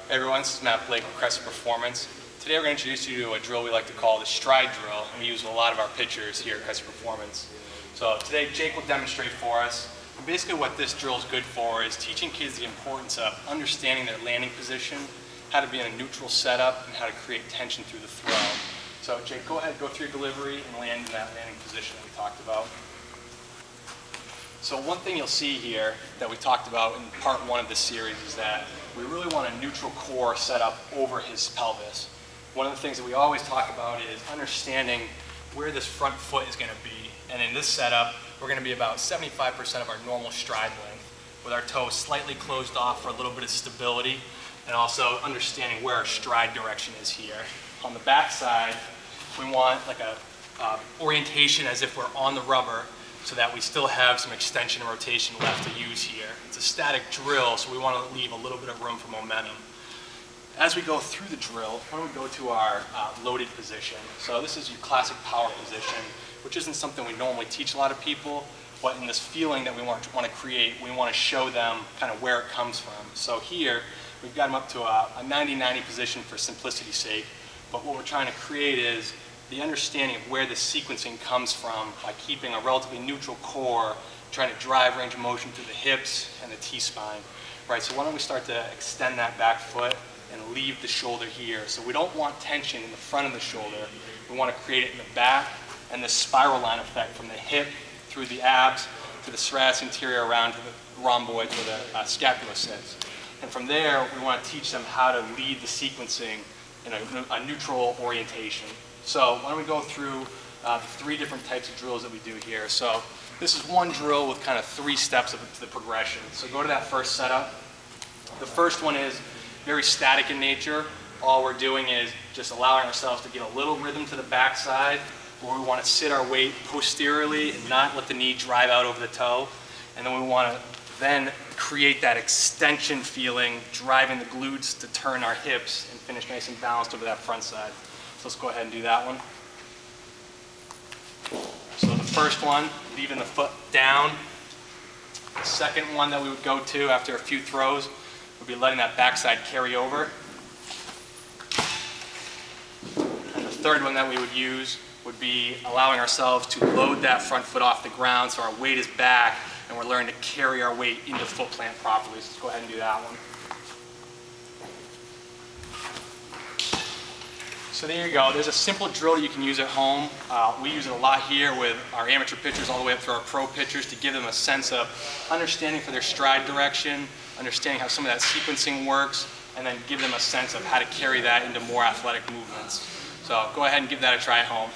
Hey everyone, this is Matt Blake with Cressey Performance. Today we're going to introduce you to a drill we like to call the stride drill, and we use with a lot of our pitchers here at Cressey Performance. So today Jake will demonstrate for us. And basically what this drill is good for is teaching kids the importance of understanding their landing position, how to be in a neutral setup, and how to create tension through the throw. So Jake, go ahead, go through your delivery and land in that landing position that we talked about. So one thing you'll see here that we talked about in part one of this series is that we really want a neutral core set up over his pelvis. One of the things that we always talk about is understanding where this front foot is going to be. And in this setup, we're going to be about 75% of our normal stride length, with our toes slightly closed off for a little bit of stability, and also understanding where our stride direction is here. On the back side, we want like a orientation as if we're on the rubber, so that we still have some extension and rotation left to use here. It's a static drill, so we want to leave a little bit of room for momentum. As we go through the drill, why don't we go to our loaded position. So this is your classic power position, which isn't something we normally teach a lot of people, but in this feeling that we want to create, we want to show them kind of where it comes from. So here, we've got them up to a 90-90 position for simplicity's sake, but what we're trying to create is the understanding of where the sequencing comes from by keeping a relatively neutral core, trying to drive range of motion through the hips and the T-spine. Right, so why don't we start to extend that back foot and leave the shoulder here. So we don't want tension in the front of the shoulder. We want to create it in the back, and the spiral line effect from the hip through the abs to the serratus anterior around to the rhomboid where the scapula sits. And from there, we want to teach them how to lead the sequencing in a neutral orientation. So why don't we go through the three different types of drills that we do here. So this is one drill with kind of three steps of the progression. So go to that first setup. The first one is very static in nature. All we're doing is just allowing ourselves to get a little rhythm to the backside, where we want to sit our weight posteriorly and not let the knee drive out over the toe. And then we want to then create that extension feeling, driving the glutes to turn our hips and finish nice and balanced over that front side. So let's go ahead and do that one. So the first one, leaving the foot down. The second one that we would go to after a few throws would be letting that backside carry over. And the third one that we would use would be allowing ourselves to load that front foot off the ground so our weight is back and we're learning to carry our weight into foot plant properly. So let's go ahead and do that one. So there you go. There's a simple drill you can use at home. We use it a lot here with our amateur pitchers all the way up to our pro pitchers to give them a sense of understanding for their stride direction, understanding how some of that sequencing works, and then give them a sense of how to carry that into more athletic movements. So go ahead and give that a try at home.